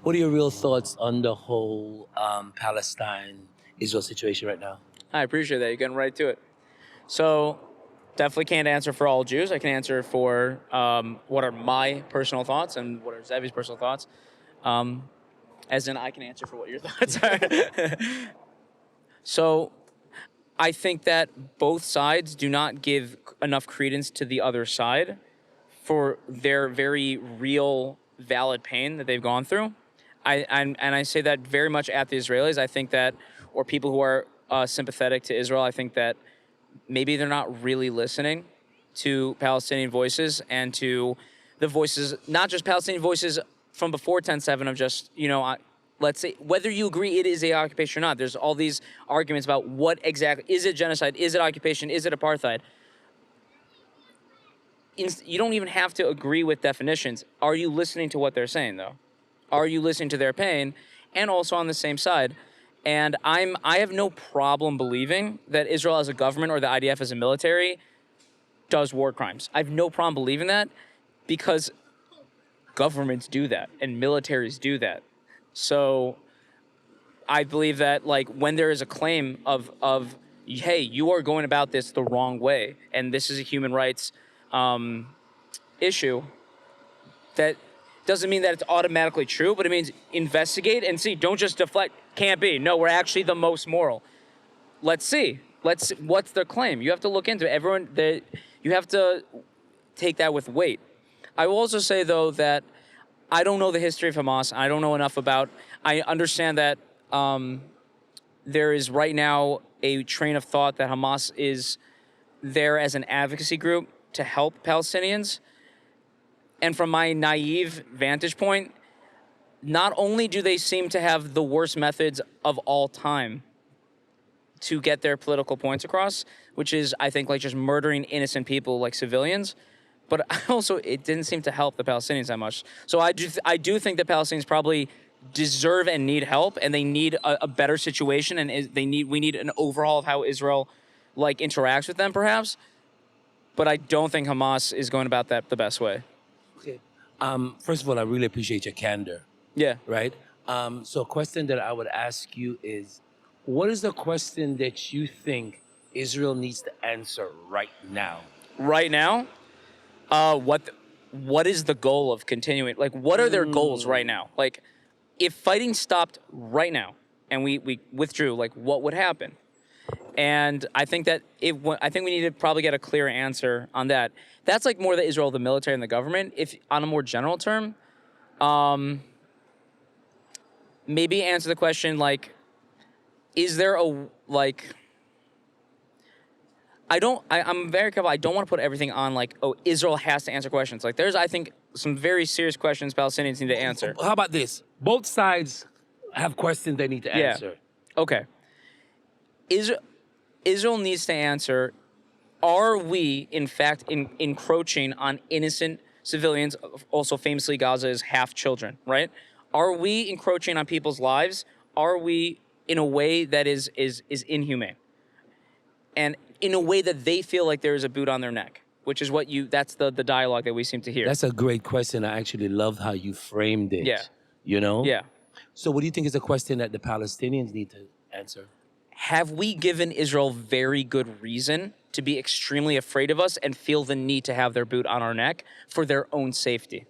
What are your real thoughts on the whole Palestine-Israel situation right now? I appreciate that. You're getting right to it. So, definitely can't answer for all Jews. I can answer for what are my personal thoughts and what are Zevi's personal thoughts. As in, I can answer for what your thoughts are. So, I think that both sides do not give enough credence to the other side for their very real, valid pain that they've gone through. I say that very much at the Israelis. I think that, or people who are sympathetic to Israel, I think that maybe they're not really listening to Palestinian voices and to the voices, not just Palestinian voices from before 10/7 of just, let's say, whether you agree it is a occupation or not. There's all these arguments about what exactly, is it genocide, is it occupation, is it apartheid? You don't even have to agree with definitions. Are you listening to what they're saying, though? Are you listening to their pain? And also on the same side. And I have no problem believing that Israel as a government or the IDF as a military does war crimes. I have no problem believing that because governments do that and militaries do that. So I believe that when there is a claim of hey, you are going about this the wrong way and this is a human rights issue, that doesn't mean that it's automatically true, but it means investigate and see. Don't just deflect. Can't be. No, we're actually the most moral. Let's see. What's their claim? You have to look into it. You have to take that with weight. I will also say, though, that I don't know the history of Hamas. I don't know enough about. I understand that there is right now a train of thought that Hamas is there as an advocacy group to help Palestinians. And from my naive vantage point, not only do they seem to have the worst methods of all time to get their political points across, which is, I think, like just murdering innocent people like civilians, but also it didn't seem to help the Palestinians that much. So I do think the Palestinians probably deserve and need help, and they need a better situation, and we need an overhaul of how Israel like interacts with them, perhaps. But I don't think Hamas is going about that the best way. Okay. First of all, I really appreciate your candor. Yeah. Right? So a question that I would ask you is, what is the question that you think Israel needs to answer right now? Right now, what is the goal of continuing? Like, what are their goals right now? Like, if fighting stopped right now and we withdrew, like, what would happen? And I think that I think we need to probably get a clear answer on that. That's like more the Israel, the military, and the government. If on a more general term, maybe answer the question like, is there a like? I'm very careful. I don't want to put everything on like, oh, Israel has to answer questions. Like, there's, I think, some very serious questions Palestinians need to answer. How about this? Both sides have questions they need to answer. Okay. Israel needs to answer, are we, in fact, encroaching on innocent civilians? Also, famously, Gaza is half children, right? Are we encroaching on people's lives? Are we in a way that is inhumane? And in a way that they feel like there is a boot on their neck, which is that's the dialogue that we seem to hear. That's a great question. I actually loved how you framed it. Yeah. You know? Yeah. So what do you think is a question that the Palestinians need to answer? Have we given Israel very good reason to be extremely afraid of us and feel the need to have their boot on our neck for their own safety?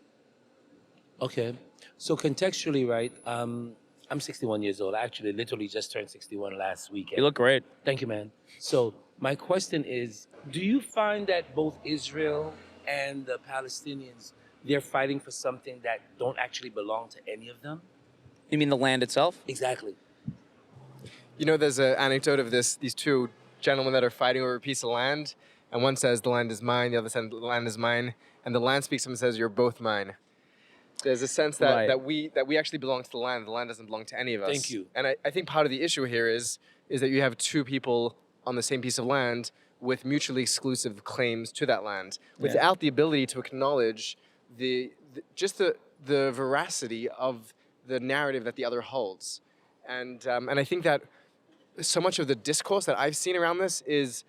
Okay. So contextually, right, I'm 61 years old. I actually literally just turned 61 last weekend. You look great. Thank you, man. So my question is, do you find that both Israel and the Palestinians, they're fighting for something that don't actually belong to any of them? You mean the land itself? Exactly. You know, there's an anecdote of these two gentlemen that are fighting over a piece of land, and one says the land is mine, the other says the land is mine, and the land speaks to him and says, you're both mine. There's a sense that, that we actually belong to the land doesn't belong to any of us. Thank you. And I think part of the issue here is that you have two people on the same piece of land with mutually exclusive claims to that land, without the ability to acknowledge the veracity of the narrative that the other holds. And I think that so much of the discourse that I've seen around this is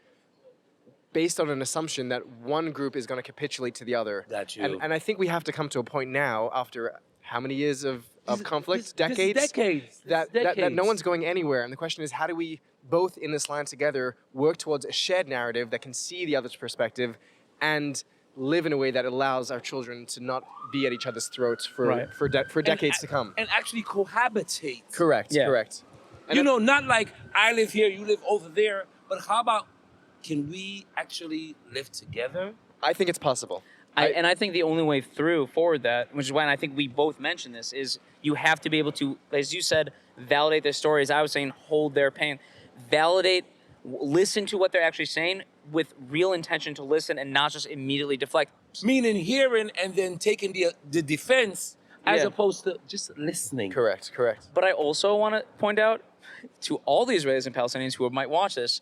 based on an assumption that one group is going to capitulate to the other. Got you. And I think we have to come to a point now, after how many years of conflict? Decades? That no one's going anywhere. And the question is, how do we both in this land together work towards a shared narrative that can see the other's perspective and live in a way that allows our children to not be at each other's throats for decades to come. And actually cohabitate. Correct, correct. And not like I live here, you live over there, but how about, can we actually live together? I think it's possible. And I think the only way forward that, which is why I think we both mentioned this, is you have to be able to, as you said, validate their stories. I was saying hold their pain. Validate, listen to what they're actually saying with real intention to listen and not just immediately deflect. Meaning hearing and then taking the defense as opposed to just listening. Correct. But I also want to point out to all the Israelis and Palestinians who might watch this,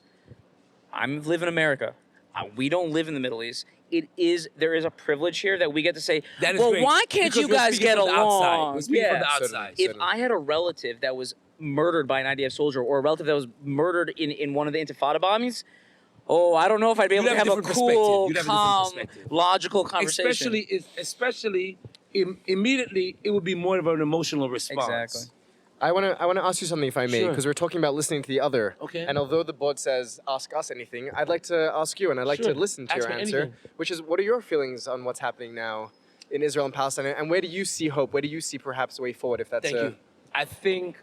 I live in America. We don't live in the Middle East. There is a privilege here that we get to say, well, great. why can't you guys get along? We're speaking from the outside. If I had a relative that was murdered by an IDF soldier or a relative that was murdered in one of the Intifada bombings, I don't know if I'd be able to have a cool, calm, logical conversation. Especially immediately, it would be more of an emotional response. Exactly. I want to ask you something, if I may, because we're talking about listening to the other. Okay. And although the board says ask us anything, I'd like to ask you, and I'd like to listen to your answer, anything. which is, what are your feelings on what's happening now in Israel and Palestine, and where do you see hope? Where do you see perhaps a way forward? If that's Thank you. I think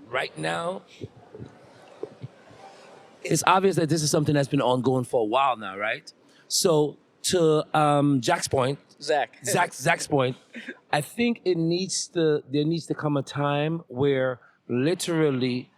right now, it's obvious that this is something that's been ongoing for a while now, right? So to Jack's point, Zach's point, I think there needs to come a time where literally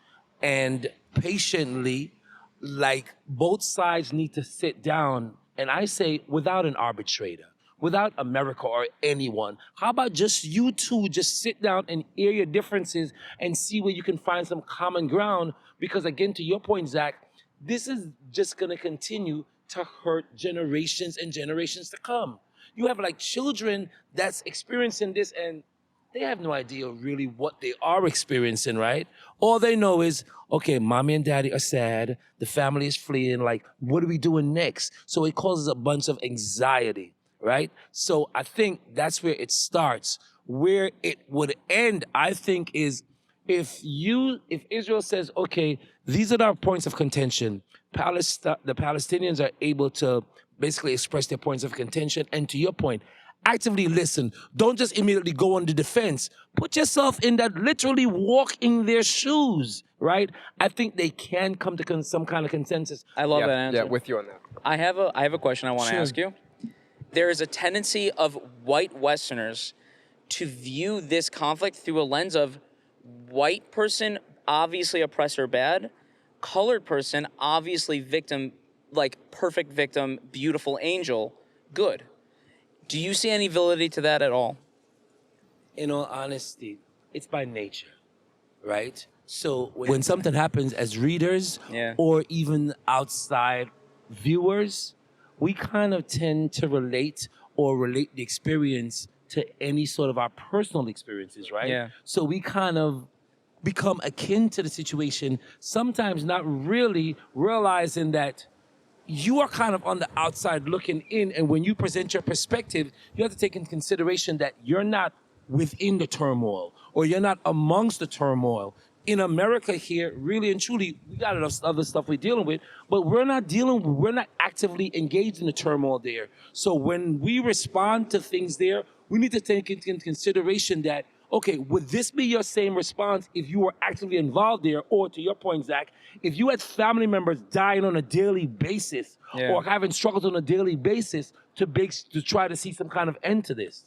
and patiently, like both sides need to sit down, and I say without an arbitrator, without America or anyone. How about just you two just sit down and air your differences and see where you can find some common ground? Because again, to your point, Zach, this is just gonna continue to hurt generations and generations to come. You have like children that's experiencing this and they have no idea really what they are experiencing, right? All they know is, okay, mommy and daddy are sad, the family is fleeing, like, what are we doing next? So it causes a bunch of anxiety, right? So I think that's where it starts. Where it would end, I think, is if Israel says, okay, these are our points of contention, the Palestinians are able to basically express their points of contention, and to your point, actively listen. Don't just immediately go on the defense. Put yourself in that, literally walk in their shoes, right? I think they can come to some kind of consensus. I love that answer. Yeah, with you on that. I have a question I want to ask you. There is a tendency of white Westerners to view this conflict through a lens of white person, obviously oppressor bad, colored person, obviously victim, like perfect victim, beautiful angel, good. Do you see any validity to that at all? In all honesty, it's by nature, right? So when something happens as readers or even outside viewers, we kind of tend to relate the experience to any sort of our personal experiences, right? Yeah. So we kind of become akin to the situation, sometimes not really realizing that you are kind of on the outside looking in, and when you present your perspective, you have to take into consideration that you're not within the turmoil or you're not amongst the turmoil. In America here, really and truly, we got enough other stuff we're dealing with, but we're not actively engaged in the turmoil there. So when we respond to things there, we need to take into consideration that, okay, would this be your same response if you were actively involved there? Or to your point, Zach, if you had family members dying on a daily basis or having struggles on a daily basis to try to see some kind of end to this,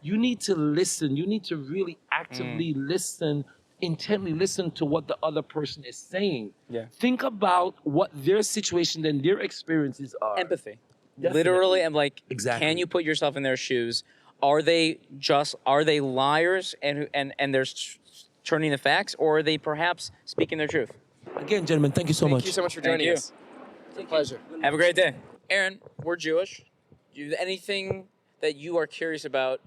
you need to listen. You need to really actively listen, intently listen to what the other person is saying. Think about what their situation and their experiences are. Empathy. Definitely. Literally, and like, Exactly. can you put yourself in their shoes? Are they liars and they're turning the facts, or are they perhaps speaking their truth? Again, gentlemen, thank you so much. Thank you so much for joining us. It's a pleasure. Have a great day. Aaron, we're Jewish. Do you have anything that you are curious about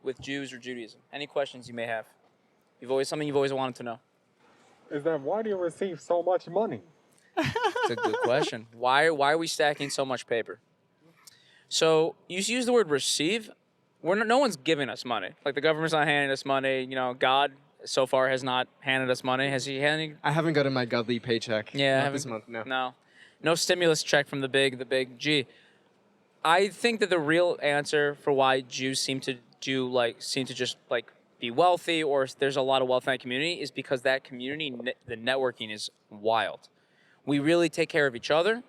with Jews or Judaism? Any questions you may have? Something you've always wanted to know. Is that why do you receive so much money? It's a good question. Why are we stacking so much paper? So you use the word receive. No one's giving us money. Like, the government's not handing us money. You know, God so far has not handed us money. Has he handed? I haven't gotten my godly paycheck. Yeah, not this month. No. No stimulus check from the big G. I think that the real answer for why Jews seem to just be wealthy, or there's a lot of wealth in that community, is because that community, the networking is wild. We really take care of each other.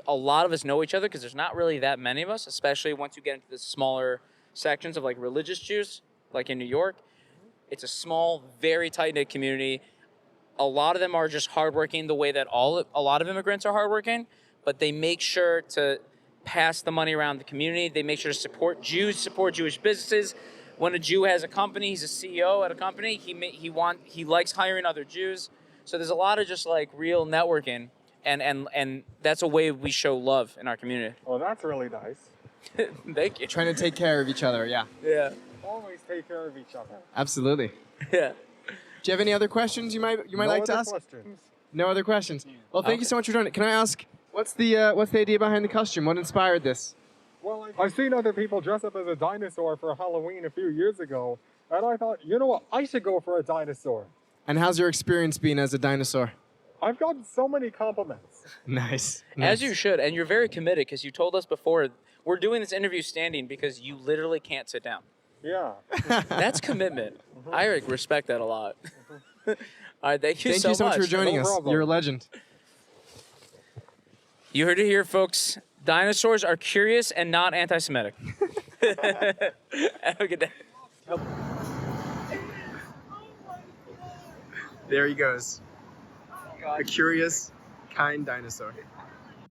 A lot of us know each other because there's not really that many of us, especially once you get into the smaller sections of like religious Jews, like in New York. It's a small, very tight-knit community. A lot of them are just hardworking the way that a lot of immigrants are hardworking, but they make sure to pass the money around the community. They make sure to support Jews, support Jewish businesses. When a Jew has a company, he's a CEO at a company, he likes hiring other Jews. So there's a lot of just like real networking, and that's a way we show love in our community. Oh, that's really nice. Thank you. Trying to take care of each other, yeah. Yeah. Always take care of each other. Absolutely. Yeah. Do you have any other questions you might like to ask? Questions. No other questions. Well, thank you so much for joining. Can I ask, what's the idea behind the costume? What inspired this? Well, I've seen other people dress up as a dinosaur for Halloween a few years ago, and I thought, you know what, I should go for a dinosaur. And how's your experience been as a dinosaur? I've gotten so many compliments. Nice. As you should, and you're very committed because you told us before, we're doing this interview standing because you literally can't sit down. Yeah. That's commitment. I respect that a lot. All right, thank you so much. Thank you so much for joining us. problem. You're a legend. You heard it here, folks. Dinosaurs are curious and not anti-Semitic. Have a good day. There he goes. A curious, kind dinosaur.